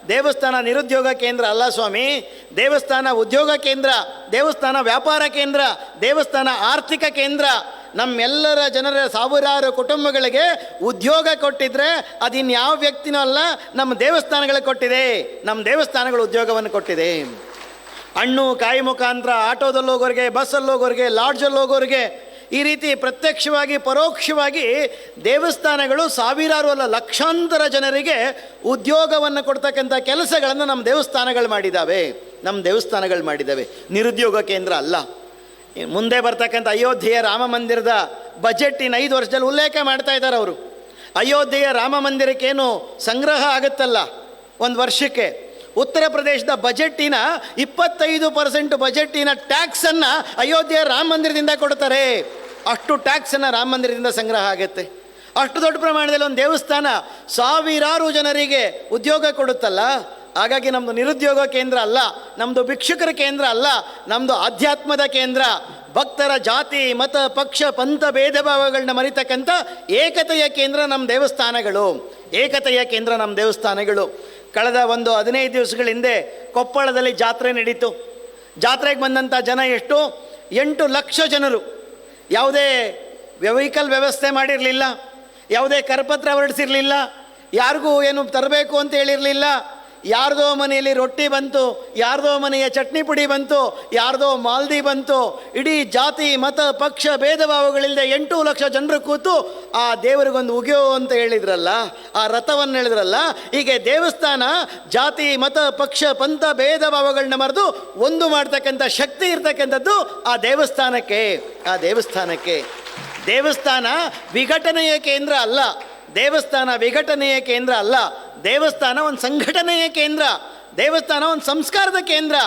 ದೇವಸ್ಥಾನ ನಿರುದ್ಯೋಗ ಕೇಂದ್ರ ಅಲ್ಲ ಸ್ವಾಮಿ, ದೇವಸ್ಥಾನ ಉದ್ಯೋಗ ಕೇಂದ್ರ, ದೇವಸ್ಥಾನ ವ್ಯಾಪಾರ ಕೇಂದ್ರ, ದೇವಸ್ಥಾನ ಆರ್ಥಿಕ ಕೇಂದ್ರ. ನಮ್ಮೆಲ್ಲರ ಜನರ ಸಾವಿರಾರು ಕುಟುಂಬಗಳಿಗೆ ಉದ್ಯೋಗ ಕೊಟ್ಟಿದ್ರೆ ಅದಿನ್ಯಾವ ವ್ಯಕ್ತಿನೂ ಅಲ್ಲ, ನಮ್ಮ ದೇವಸ್ಥಾನಗಳಿಗೆ ಕೊಟ್ಟಿದೆ. ನಮ್ಮ ದೇವಸ್ಥಾನಗಳು ಉದ್ಯೋಗವನ್ನು ಕೊಟ್ಟಿದೆ. ಹಣ್ಣು ಕಾಯಿ ಮುಖಾಂತರ ಆಟೋದಲ್ಲಿ ಹೋಗೋರಿಗೆ, ಬಸ್ಸಲ್ಲಿ ಹೋಗೋರಿಗೆ, ಲಾಡ್ಜಲ್ಲಿ ಹೋಗೋರಿಗೆ, ಈ ರೀತಿ ಪ್ರತ್ಯಕ್ಷವಾಗಿ ಪರೋಕ್ಷವಾಗಿ ದೇವಸ್ಥಾನಗಳು ಸಾವಿರಾರು ಅಲ್ಲ ಲಕ್ಷಾಂತರ ಜನರಿಗೆ ಉದ್ಯೋಗವನ್ನು ಕೊಡ್ತಕ್ಕಂಥ ಕೆಲಸಗಳನ್ನು ನಮ್ಮ ದೇವಸ್ಥಾನಗಳು ಮಾಡಿದ್ದಾವೆ. ನಿರುದ್ಯೋಗ ಕೇಂದ್ರ ಅಲ್ಲ. ಮುಂದೆ ಬರ್ತಕ್ಕಂಥ ಅಯೋಧ್ಯೆಯ ರಾಮ ಮಂದಿರದ ಬಜೆಟ್ ಇನ್ನು 5 ವರ್ಷದಲ್ಲಿ ಉಲ್ಲೇಖ ಮಾಡ್ತಾ ಇದ್ದಾರೆ ಅವರು. ಅಯೋಧ್ಯೆಯ ರಾಮ ಮಂದಿರಕ್ಕೇನು ಸಂಗ್ರಹ ಆಗುತ್ತಲ್ಲ ಒಂದು ವರ್ಷಕ್ಕೆ, ಉತ್ತರ ಪ್ರದೇಶದ ಬಜೆಟ್ಟಿನ 25% ಬಜೆಟ್ಟಿನ ಟ್ಯಾಕ್ಸನ್ನು ಅಯೋಧ್ಯೆಯ ರಾಮ ಮಂದಿರದಿಂದ ಕೊಡ್ತಾರೆ. ಅಷ್ಟು ಟ್ಯಾಕ್ಸನ್ನು ರಾಮ ಮಂದಿರದಿಂದ ಸಂಗ್ರಹ ಆಗುತ್ತೆ. ಅಷ್ಟು ದೊಡ್ಡ ಪ್ರಮಾಣದಲ್ಲಿ ಒಂದು ದೇವಸ್ಥಾನ ಸಾವಿರಾರು ಜನರಿಗೆ ಉದ್ಯೋಗ ಕೊಡುತ್ತಲ್ಲ. ಹಾಗಾಗಿ ನಮ್ಮದು ನಿರುದ್ಯೋಗ ಕೇಂದ್ರ ಅಲ್ಲ, ನಮ್ಮದು ಭಿಕ್ಷುಕರ ಕೇಂದ್ರ ಅಲ್ಲ, ನಮ್ಮದು ಆಧ್ಯಾತ್ಮದ ಕೇಂದ್ರ. ಭಕ್ತರ ಜಾತಿ ಮತ ಪಕ್ಷ ಪಂಥ ಭೇದ ಭಾವಗಳನ್ನ ಮರಿತಕ್ಕಂಥ ಏಕತೆಯ ಕೇಂದ್ರ ನಮ್ಮ ದೇವಸ್ಥಾನಗಳು. ಕಳೆದ ಒಂದು 15 ದಿವಸಗಳ ಹಿಂದೆ ಕೊಪ್ಪಳದಲ್ಲಿ ಜಾತ್ರೆ ನಡೀತು. ಜಾತ್ರೆಗೆ ಬಂದಂಥ ಜನ ಎಷ್ಟು? 8 ಲಕ್ಷ ಜನರು. ಯಾವುದೇ ವೆಹಿಕಲ್ ವ್ಯವಸ್ಥೆ ಮಾಡಿರಲಿಲ್ಲ, ಯಾವುದೇ ಕರಪತ್ರ ಹೊರಡಿಸಿರಲಿಲ್ಲ, ಯಾರಿಗೂ ಏನು ತರಬೇಕು ಅಂತ ಹೇಳಿರಲಿಲ್ಲ. ಯಾರ್ದೋ ಮನೆಯಲ್ಲಿ ರೊಟ್ಟಿ ಬಂತು, ಯಾರ್ದೋ ಮನೆಯ ಚಟ್ನಿ ಪುಡಿ ಬಂತು, ಯಾರ್ದೋ ಮಾಲ್ದಿ ಬಂತು. ಇಡೀ ಜಾತಿ ಮತ ಪಕ್ಷ ಭೇದ ಭಾವಗಳಿಲ್ಲದೆ 8 ಲಕ್ಷ ಜನರು ಕೂತು ಆ ದೇವರಿಗೊಂದು ಉಗಿಯೋ ಅಂತ ಹೇಳಿದ್ರಲ್ಲ, ಆ ರಥವನ್ನು ಹೇಳಿದ್ರಲ್ಲ. ಹೀಗೆ ದೇವಸ್ಥಾನ ಜಾತಿ ಮತ ಪಕ್ಷ ಪಂಥ ಭೇದ ಭಾವಗಳನ್ನ ಮರೆದು ಒಂದು ಮಾಡ್ತಕ್ಕಂಥ ಶಕ್ತಿ ಇರ್ತಕ್ಕಂಥದ್ದು ಆ ದೇವಸ್ಥಾನಕ್ಕೆ. ದೇವಸ್ಥಾನ ವಿಘಟನೆಯ ಕೇಂದ್ರ ಅಲ್ಲ, ದೇವಸ್ಥಾನ ಒಂದು ಸಂಘಟನೆಯ ಕೇಂದ್ರ, ದೇವಸ್ಥಾನ ಒಂದು ಸಂಸ್ಕಾರದ ಕೇಂದ್ರ,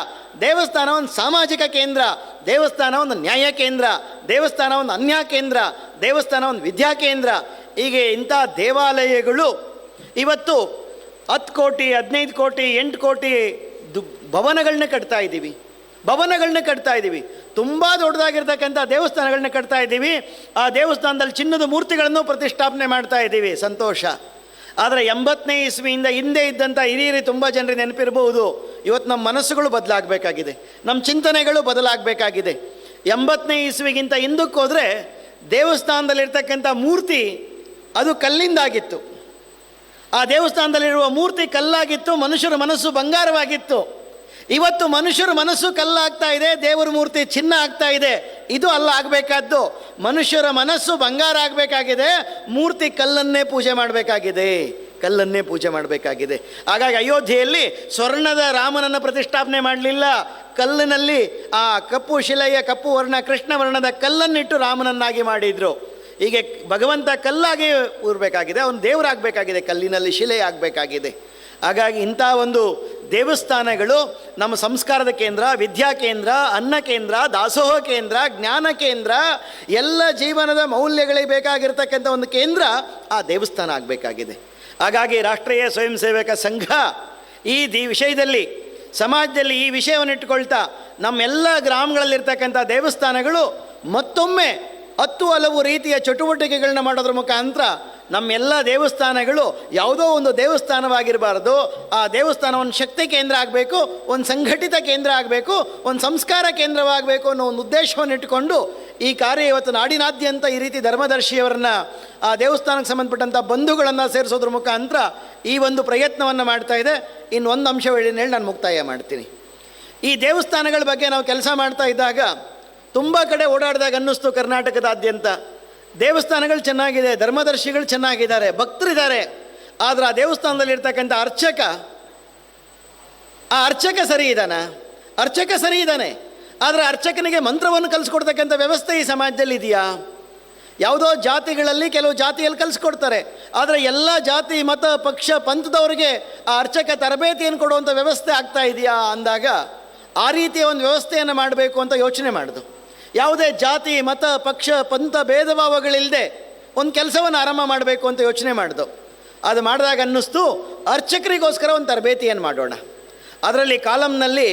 ದೇವಸ್ಥಾನ ಒಂದು ಸಾಮಾಜಿಕ ಕೇಂದ್ರ, ದೇವಸ್ಥಾನ ಒಂದು ನ್ಯಾಯ ಕೇಂದ್ರ, ದೇವಸ್ಥಾನ ಒಂದು ಅನ್ಯ ಕೇಂದ್ರ, ದೇವಸ್ಥಾನ ಒಂದು ವಿದ್ಯಾ ಕೇಂದ್ರ. ಹೀಗೆ ಇಂಥ ದೇವಾಲಯಗಳು ಇವತ್ತು 10 ಕೋಟಿ 15 ಕೋಟಿ 8 ಕೋಟಿ ಭವನಗಳನ್ನ ಕಟ್ತಾ ಇದ್ದೀವಿ. ತುಂಬ ದೊಡ್ಡದಾಗಿರ್ತಕ್ಕಂಥ ದೇವಸ್ಥಾನಗಳನ್ನ ಕಟ್ತಾ ಇದ್ದೀವಿ. ಆ ದೇವಸ್ಥಾನದಲ್ಲಿ ಚಿನ್ನದ ಮೂರ್ತಿಗಳನ್ನು ಪ್ರತಿಷ್ಠಾಪನೆ ಮಾಡ್ತಾ ಇದ್ದೀವಿ, ಸಂತೋಷ. ಆದರೆ 80ನೇ ಇಸ್ವಿಯಿಂದ ಹಿಂದೆ ಇದ್ದಂಥ ಹಿರಿಯರು ತುಂಬ ಜನರಿಗೆ ನೆನಪಿರಬಹುದು. ಇವತ್ತು ನಮ್ಮ ಮನಸ್ಸುಗಳು ಬದಲಾಗಬೇಕಾಗಿದೆ, ನಮ್ಮ ಚಿಂತನೆಗಳು ಬದಲಾಗಬೇಕಾಗಿದೆ. 80ನೇ ಇಸ್ವಿಗಿಂತ ಹಿಂದಕ್ಕೆ ಹೋದರೆ ದೇವಸ್ಥಾನದಲ್ಲಿರ್ತಕ್ಕಂಥ ಮೂರ್ತಿ ಅದು ಕಲ್ಲಿಂದಾಗಿತ್ತು. ಆ ದೇವಸ್ಥಾನದಲ್ಲಿರುವ ಮೂರ್ತಿ ಕಲ್ಲಾಗಿತ್ತು, ಮನುಷ್ಯರ ಮನಸ್ಸು ಬಂಗಾರವಾಗಿತ್ತು. ಇವತ್ತು ಮನುಷ್ಯರ ಮನಸ್ಸು ಕಲ್ಲಾಗ್ತಾ ಇದೆ, ದೇವರ ಮೂರ್ತಿ ಚಿನ್ನ ಆಗ್ತಾ ಇದೆ. ಇದು ಅಲ್ಲ ಆಗಬೇಕಾದ್ದು. ಮನುಷ್ಯರ ಮನಸ್ಸು ಬಂಗಾರ ಆಗಬೇಕಾಗಿದೆ, ಮೂರ್ತಿ ಕಲ್ಲನ್ನೇ ಪೂಜೆ ಮಾಡಬೇಕಾಗಿದೆ, ಕಲ್ಲನ್ನೇ ಪೂಜೆ ಮಾಡಬೇಕಾಗಿದೆ. ಹಾಗಾಗಿ ಅಯೋಧ್ಯೆಯಲ್ಲಿ ಸ್ವರ್ಣದ ರಾಮನನ್ನು ಪ್ರತಿಷ್ಠಾಪನೆ ಮಾಡಲಿಲ್ಲ, ಕಲ್ಲಿನಲ್ಲಿ ಆ ಕಪ್ಪು ಶಿಲೆಯ ಕಪ್ಪು ವರ್ಣ ಕೃಷ್ಣ ವರ್ಣದ ಕಲ್ಲನ್ನಿಟ್ಟು ರಾಮನನ್ನಾಗಿ ಮಾಡಿದರು. ಹೀಗೆ ಭಗವಂತ ಕಲ್ಲಾಗಿ ಇರಬೇಕಾಗಿದೆ, ಅವನು ದೇವರಾಗಬೇಕಾಗಿದೆ, ಕಲ್ಲಿನಲ್ಲಿ ಶಿಲೆ ಆಗಬೇಕಾಗಿದೆ. ಹಾಗಾಗಿ ಇಂಥ ಒಂದು ದೇವಸ್ಥಾನಗಳು ನಮ್ಮ ಸಂಸ್ಕಾರದ ಕೇಂದ್ರ, ವಿದ್ಯಾ ಕೇಂದ್ರ, ಅನ್ನ ಕೇಂದ್ರ, ದಾಸೋಹ ಕೇಂದ್ರ, ಜ್ಞಾನ ಕೇಂದ್ರ, ಎಲ್ಲ ಜೀವನದ ಮೌಲ್ಯಗಳಿಗೆ ಬೇಕಾಗಿರ್ತಕ್ಕಂಥ ಒಂದು ಕೇಂದ್ರ ಆ ದೇವಸ್ಥಾನ ಆಗಬೇಕಾಗಿದೆ. ಹಾಗಾಗಿ ರಾಷ್ಟ್ರೀಯ ಸ್ವಯಂ ಸೇವಕ ಸಂಘ ಈ ವಿಷಯದಲ್ಲಿ, ಸಮಾಜದಲ್ಲಿ ಈ ವಿಷಯವನ್ನು ಇಟ್ಟುಕೊಳ್ತಾ ನಮ್ಮೆಲ್ಲ ಗ್ರಾಮಗಳಲ್ಲಿರ್ತಕ್ಕಂಥ ದೇವಸ್ಥಾನಗಳು ಮತ್ತೊಮ್ಮೆ 10 ಹಲವು ರೀತಿಯ ಚಟುವಟಿಕೆಗಳನ್ನ ಮಾಡೋದ್ರ ಮುಖಾಂತರ ನಮ್ಮೆಲ್ಲ ದೇವಸ್ಥಾನಗಳು ಯಾವುದೋ ಒಂದು ದೇವಸ್ಥಾನವಾಗಿರಬಾರ್ದು, ಆ ದೇವಸ್ಥಾನ ಒಂದು ಶಕ್ತಿ ಕೇಂದ್ರ ಆಗಬೇಕು, ಒಂದು ಸಂಘಟಿತ ಕೇಂದ್ರ ಆಗಬೇಕು, ಒಂದು ಸಂಸ್ಕಾರ ಕೇಂದ್ರವಾಗಬೇಕು ಅನ್ನೋ ಒಂದು ಉದ್ದೇಶವನ್ನು ಇಟ್ಟುಕೊಂಡು ಈ ಕಾರ್ಯ ಇವತ್ತು ನಾಡಿನಾದ್ಯಂತ ಈ ರೀತಿ ಧರ್ಮದರ್ಶಿಯವರನ್ನು, ಆ ದೇವಸ್ಥಾನಕ್ಕೆ ಸಂಬಂಧಪಟ್ಟಂಥ ಬಂಧುಗಳನ್ನು ಸೇರಿಸೋದ್ರ ಮುಖಾಂತರ ಈ ಒಂದು ಪ್ರಯತ್ನವನ್ನು ಮಾಡ್ತಾ ಇದೆ. ಇನ್ನು ಒಂದು ಅಂಶ ಹೇಳಿ ನಾನು ಮುಕ್ತಾಯ ಮಾಡ್ತೀನಿ. ಈ ದೇವಸ್ಥಾನಗಳ ಬಗ್ಗೆ ನಾವು ಕೆಲಸ ಮಾಡ್ತಾ ಇದ್ದಾಗ ತುಂಬ ಕಡೆ ಓಡಾಡಿದಾಗ ಅನ್ನಿಸ್ತು, ಕರ್ನಾಟಕದಾದ್ಯಂತ ದೇವಸ್ಥಾನಗಳು ಚೆನ್ನಾಗಿದೆ, ಧರ್ಮದರ್ಶಿಗಳು ಚೆನ್ನಾಗಿದ್ದಾರೆ, ಭಕ್ತರಿದ್ದಾರೆ. ಆದರೆ ಆ ದೇವಸ್ಥಾನದಲ್ಲಿರ್ತಕ್ಕಂಥ ಅರ್ಚಕ ಸರಿ ಇದ್ದಾನೆ, ಅರ್ಚಕ ಸರಿ ಇದ್ದಾನೆ. ಆದರೆ ಅರ್ಚಕನಿಗೆ ಮಂತ್ರವನ್ನು ಕಲಿಸ್ಕೊಡ್ತಕ್ಕಂಥ ವ್ಯವಸ್ಥೆ ಈ ಸಮಾಜದಲ್ಲಿ ಇದೆಯಾ? ಯಾವುದೋ ಜಾತಿಗಳಲ್ಲಿ ಕೆಲವು ಜಾತಿಯಲ್ಲಿ ಕಲಿಸ್ಕೊಡ್ತಾರೆ, ಆದರೆ ಎಲ್ಲ ಜಾತಿ ಮತ ಪಕ್ಷ ಪಂಥದವರಿಗೆ ಆ ಅರ್ಚಕ ತರಬೇತಿಯನ್ನು ಕೊಡುವಂಥ ವ್ಯವಸ್ಥೆ ಆಗ್ತಾ ಇದೆಯಾ ಅಂದಾಗ ಆ ರೀತಿಯ ಒಂದು ವ್ಯವಸ್ಥೆಯನ್ನು ಮಾಡಬೇಕು ಅಂತ ಯೋಚನೆ ಮಾಡಿದು. ಯಾವುದೇ ಜಾತಿ ಮತ ಪಕ್ಷ ಪಂಥ ಭೇದ ಭಾವಗಳಿಲ್ಲದೆ ಒಂದು ಕೆಲಸವನ್ನು ಆರಂಭ ಮಾಡಬೇಕು ಅಂತ ಯೋಚನೆ ಮಾಡಿದು. ಅದು ಮಾಡಿದಾಗ ಅನ್ನಿಸ್ತು, ಅರ್ಚಕರಿಗೋಸ್ಕರ ಒಂದು ತರಬೇತಿಯನ್ನು ಮಾಡೋಣ. ಅದರಲ್ಲಿ ಕಾಲಮ್ನಲ್ಲಿ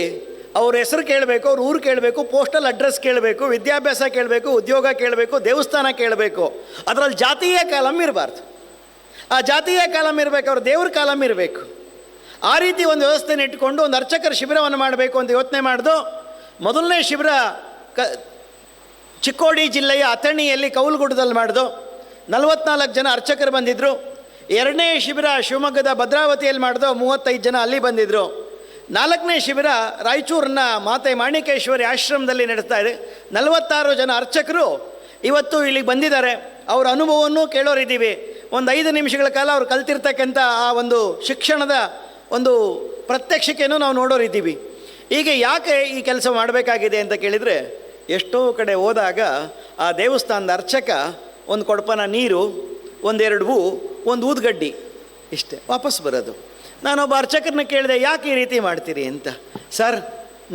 ಅವ್ರ ಹೆಸರು ಕೇಳಬೇಕು, ಅವ್ರ ಊರು ಕೇಳಬೇಕು, ಪೋಸ್ಟಲ್ ಅಡ್ರೆಸ್ ಕೇಳಬೇಕು, ವಿದ್ಯಾಭ್ಯಾಸ ಕೇಳಬೇಕು, ಉದ್ಯೋಗ ಕೇಳಬೇಕು, ದೇವಸ್ಥಾನ ಕೇಳಬೇಕು. ಅದರಲ್ಲಿ ಜಾತೀಯ ಕಾಲಮ್ ಇರಬಾರ್ದು. ಆ ಜಾತೀಯ ಕಾಲಮ್ ಇರಬೇಕು, ಅವ್ರ ದೇವ್ರ ಕಾಲಮ್ ಇರಬೇಕು. ಆ ರೀತಿ ಒಂದು ವ್ಯವಸ್ಥೆನ ಇಟ್ಕೊಂಡು ಒಂದು ಅರ್ಚಕರ ಶಿಬಿರವನ್ನು ಮಾಡಬೇಕು ಅಂತ ಯೋಚನೆ ಮಾಡಿದು. ಮೊದಲನೇ ಶಿಬಿರ ಚಿಕ್ಕೋಡಿ ಜಿಲ್ಲೆಯ ಅಥಣಿಯಲ್ಲಿ ಕೌಲುಗುಡ್ಡದಲ್ಲಿ ಮಾಡಿದು. 44 ಜನ ಅರ್ಚಕರು ಬಂದಿದ್ದರು. ಎರಡನೇ ಶಿಬಿರ ಶಿವಮೊಗ್ಗದ ಭದ್ರಾವತಿಯಲ್ಲಿ ಮಾಡಿದು, 35 ಜನ ಅಲ್ಲಿ ಬಂದಿದ್ದರು. 4ನೇ ಶಿಬಿರ ರಾಯಚೂರಿನ ಮಾತೆ ಮಾಣಿಕೇಶ್ವರಿ ಆಶ್ರಮದಲ್ಲಿ ನಡೆಸ್ತಾ ಇದೆ. 46 ಜನ ಅರ್ಚಕರು ಇವತ್ತು ಇಲ್ಲಿಗೆ ಬಂದಿದ್ದಾರೆ. ಅವರ ಅನುಭವವನ್ನು ಕೇಳೋರಿದ್ದೀವಿ. ಒಂದು 5 ನಿಮಿಷಗಳ ಕಾಲ ಅವ್ರು ಕಲ್ತಿರ್ತಕ್ಕಂಥ ಆ ಒಂದು ಶಿಕ್ಷಣದ ಒಂದು ಪ್ರತ್ಯಕ್ಷತೆಯನ್ನು ನಾವು ನೋಡೋರಿದ್ದೀವಿ. ಹೀಗೆ ಯಾಕೆ ಈ ಕೆಲಸ ಮಾಡಬೇಕಾಗಿದೆ ಅಂತ ಕೇಳಿದರೆ, ಎಷ್ಟೋ ಕಡೆ ಹೋದಾಗ ಆ ದೇವಸ್ಥಾನದ ಅರ್ಚಕ ಒಂದು ಕೊಡಪನ ನೀರು, 1-2 ಹೂ, ಒಂದು ಊದ್ಗಡ್ಡಿ, ಇಷ್ಟೇ ವಾಪಸ್ ಬರೋದು. ನಾನೊಬ್ಬ ಅರ್ಚಕರನ್ನ ಕೇಳಿದೆ, ಯಾಕೆ ಈ ರೀತಿ ಮಾಡ್ತೀರಿ ಅಂತ. ಸರ್,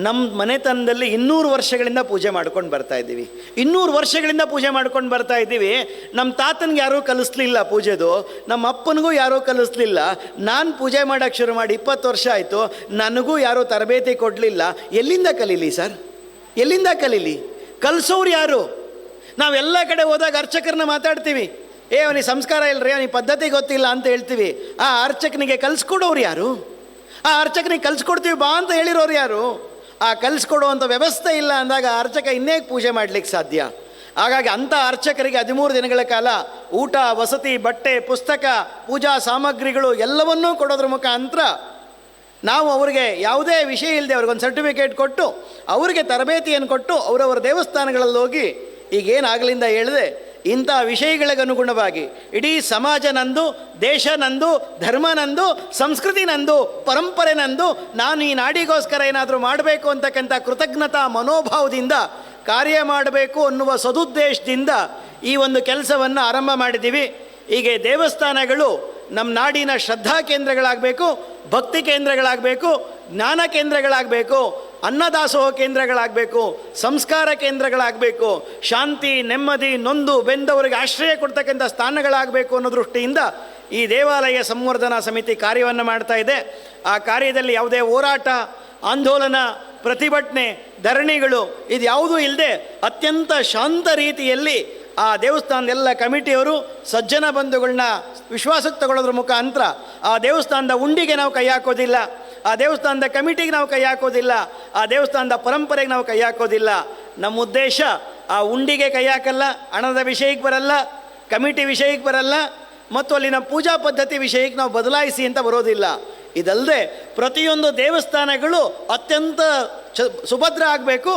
ನಮ್ಮ ಮನೆತನದಲ್ಲಿ 200 ವರ್ಷಗಳಿಂದ ಪೂಜೆ ಮಾಡ್ಕೊಂಡು ಬರ್ತಾಯಿದ್ದೀವಿ, 200 ವರ್ಷಗಳಿಂದ ಪೂಜೆ ಮಾಡ್ಕೊಂಡು ಬರ್ತಾಯಿದ್ದೀವಿ. ನಮ್ಮ ತಾತನಿಗೆ ಯಾರೂ ಕಲಿಸ್ಲಿಲ್ಲ ಪೂಜೆದು, ನಮ್ಮ ಅಪ್ಪನಿಗೂ ಯಾರೂ ಕಲಿಸ್ಲಿಲ್ಲ. ನಾನು ಪೂಜೆ ಮಾಡೋಕ್ಕೆ ಶುರು ಮಾಡಿ 20 ವರ್ಷ ಆಯಿತು, ನನಗೂ ಯಾರೂ ತರಬೇತಿ ಕೊಡಲಿಲ್ಲ. ಎಲ್ಲಿಂದ ಕಲೀಲಿ ಸರ್, ಎಲ್ಲಿಂದ ಕಲೀಲಿ? ಕಲಿಸೋರು ಯಾರು? ನಾವೆಲ್ಲ ಕಡೆ ಹೋದಾಗ ಅರ್ಚಕರನ್ನ ಮಾತಾಡ್ತೀವಿ, ಅವನಿಗೆ ಸಂಸ್ಕಾರ ಇಲ್ಲರಿ, ಅವನಿಗೆ ಪದ್ಧತಿ ಗೊತ್ತಿಲ್ಲ ಅಂತ ಹೇಳ್ತೀವಿ. ಆ ಅರ್ಚಕನಿಗೆ ಕಲಿಸ್ಕೊಡೋರು ಯಾರು? ಆ ಅರ್ಚಕನಿಗೆ ಕಲಿಸ್ಕೊಡ್ತೀವಿ ಬಾ ಅಂತ ಹೇಳಿರೋರು ಯಾರು? ಆ ಕಲಿಸ್ಕೊಡುವಂಥ ವ್ಯವಸ್ಥೆ ಇಲ್ಲ ಅಂದಾಗ ಅರ್ಚಕ ಇನ್ನೇಗೆ ಪೂಜೆ ಮಾಡಲಿಕ್ಕೆ ಸಾಧ್ಯ? ಹಾಗಾಗಿ ಅಂಥ ಅರ್ಚಕರಿಗೆ 13 ದಿನಗಳ ಕಾಲ ಊಟ, ವಸತಿ, ಬಟ್ಟೆ, ಪುಸ್ತಕ, ಪೂಜಾ ಸಾಮಗ್ರಿಗಳು ಎಲ್ಲವನ್ನೂ ಕೊಡೋದ್ರ ಮುಖಾಂತರ ನಾವು ಅವರಿಗೆ ಯಾವುದೇ ವಿಷಯ ಇಲ್ಲದೆ ಅವ್ರಿಗೊಂದು ಸರ್ಟಿಫಿಕೇಟ್ ಕೊಟ್ಟು ಅವರಿಗೆ ತರಬೇತಿಯನ್ನು ಕೊಟ್ಟು ಅವರವರ ದೇವಸ್ಥಾನಗಳಲ್ಲಿ ಹೋಗಿ ಈಗೇನಾಗಲಿಂದ ಹೇಳಿದೆ ಇಂಥ ವಿಷಯಗಳಿಗೆ ಅನುಗುಣವಾಗಿ ಇಡೀ ಸಮಾಜ ನಂದು, ದೇಶ ನಂದು, ಧರ್ಮ ನಂದು, ಸಂಸ್ಕೃತಿ ನಂದು, ಪರಂಪರೆ ನಂದು, ನಾನು ಈ ನಾಡಿಗೋಸ್ಕರ ಏನಾದರೂ ಮಾಡಬೇಕು ಅಂತಕ್ಕಂಥ ಕೃತಜ್ಞತಾ ಮನೋಭಾವದಿಂದ ಕಾರ್ಯ ಮಾಡಬೇಕು ಅನ್ನುವ ಸದುದ್ದೇಶದಿಂದ ಈ ಒಂದು ಕೆಲಸವನ್ನು ಆರಂಭ ಮಾಡಿದ್ದೀವಿ. ಹೀಗೆ ದೇವಸ್ಥಾನಗಳು ನಮ್ಮ ನಾಡಿನ ಶ್ರದ್ಧಾ ಕೇಂದ್ರಗಳಾಗಬೇಕು, ಭಕ್ತಿ ಕೇಂದ್ರಗಳಾಗಬೇಕು, ಜ್ಞಾನ ಕೇಂದ್ರಗಳಾಗಬೇಕು, ಅನ್ನದಾಸೋಹ ಕೇಂದ್ರಗಳಾಗಬೇಕು, ಸಂಸ್ಕಾರ ಕೇಂದ್ರಗಳಾಗಬೇಕು, ಶಾಂತಿ, ನೆಮ್ಮದಿ, ನೊಂದು ಬೆಂದವರಿಗೆ ಆಶ್ರಯ ಕೊಡ್ತಕ್ಕಂಥ ಸ್ಥಾನಗಳಾಗಬೇಕು ಅನ್ನೋ ದೃಷ್ಟಿಯಿಂದ ಈ ದೇವಾಲಯ ಸಂವರ್ಧನಾ ಸಮಿತಿ ಕಾರ್ಯವನ್ನು ಮಾಡ್ತಾ ಇದೆ. ಆ ಕಾರ್ಯದಲ್ಲಿ ಯಾವುದೇ ಹೋರಾಟ, ಆಂದೋಲನ, ಪ್ರತಿಭಟನೆ, ಧರಣಿಗಳು ಇದು ಯಾವುದೂ ಇಲ್ಲದೆ ಅತ್ಯಂತ ಶಾಂತ ರೀತಿಯಲ್ಲಿ ಆ ದೇವಸ್ಥಾನದ ಎಲ್ಲ ಕಮಿಟಿಯವರು ಸಜ್ಜನ ಬಂಧುಗಳನ್ನ ವಿಶ್ವಾಸಕ್ಕೆ ತಗೊಳ್ಳೋದ್ರ ಮುಖಾಂತರ ಆ ದೇವಸ್ಥಾನದ ಉಂಡಿಗೆ ನಾವು ಕೈ ಹಾಕೋದಿಲ್ಲ. ಆ ದೇವಸ್ಥಾನದ ಕಮಿಟಿಗೆ ನಾವು ಕೈ ಹಾಕೋದಿಲ್ಲ, ಆ ದೇವಸ್ಥಾನದ ಪರಂಪರೆಗೆ ನಾವು ಕೈ ಹಾಕೋದಿಲ್ಲ. ನಮ್ಮ ಉದ್ದೇಶ ಆ ಉಂಡಿಗೆ ಕೈ ಹಾಕಲ್ಲ, ಹಣದ ವಿಷಯಕ್ಕೆ ಬರಲ್ಲ, ಕಮಿಟಿ ವಿಷಯಕ್ಕೆ ಬರಲ್ಲ, ಮತ್ತು ಅಲ್ಲಿನ ಪೂಜಾ ಪದ್ಧತಿ ವಿಷಯಕ್ಕೆ ನಾವು ಬದಲಾಯಿಸಿ ಅಂತ ಬರೋದಿಲ್ಲ. ಇದಲ್ಲದೆ ಪ್ರತಿಯೊಂದು ದೇವಸ್ಥಾನಗಳು ಅತ್ಯಂತ ಸುಭದ್ರ ಆಗಬೇಕು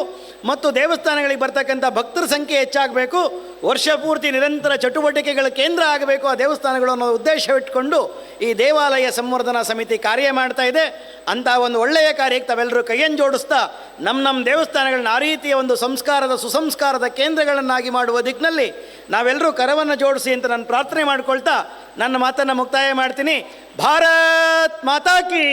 ಮತ್ತು ದೇವಸ್ಥಾನಗಳಿಗೆ ಬರ್ತಕ್ಕಂಥ ಭಕ್ತರ ಸಂಖ್ಯೆ ಹೆಚ್ಚಾಗಬೇಕು, ವರ್ಷ ಪೂರ್ತಿ ನಿರಂತರ ಚಟುವಟಿಕೆಗಳ ಕೇಂದ್ರ ಆಗಬೇಕು ಆ ದೇವಸ್ಥಾನಗಳು ಅನ್ನೋ ಉದ್ದೇಶವಿಟ್ಕೊಂಡು ಈ ದೇವಾಲಯ ಸಂವರ್ಧನಾ ಸಮಿತಿ ಕಾರ್ಯ ಮಾಡ್ತಾ ಇದೆ. ಅಂಥ ಒಂದು ಒಳ್ಳೆಯ ಕಾರ್ಯಕ್ಕೆ ತಾವೆಲ್ಲರೂ ಕೈಯನ್ನು ಜೋಡಿಸ್ತಾ ನಮ್ಮ ದೇವಸ್ಥಾನಗಳನ್ನ ಆ ರೀತಿಯ ಒಂದು ಸಂಸ್ಕಾರದ ಸುಸಂಸ್ಕಾರದ ಕೇಂದ್ರಗಳನ್ನಾಗಿ ಮಾಡುವ ದಿಕ್ಕಿನಲ್ಲಿ ನಾವೆಲ್ಲರೂ ಕರವನ್ನು ಜೋಡಿಸಿ ಅಂತ ನಾನು ಪ್ರಾರ್ಥನೆ ಮಾಡ್ಕೊಳ್ತಾ ನನ್ನ ಮಾತನ್ನು ಮುಕ್ತಾಯ ಮಾಡ್ತೀನಿ. ಭಾರತ್ ಮಾತಾ ಕಿ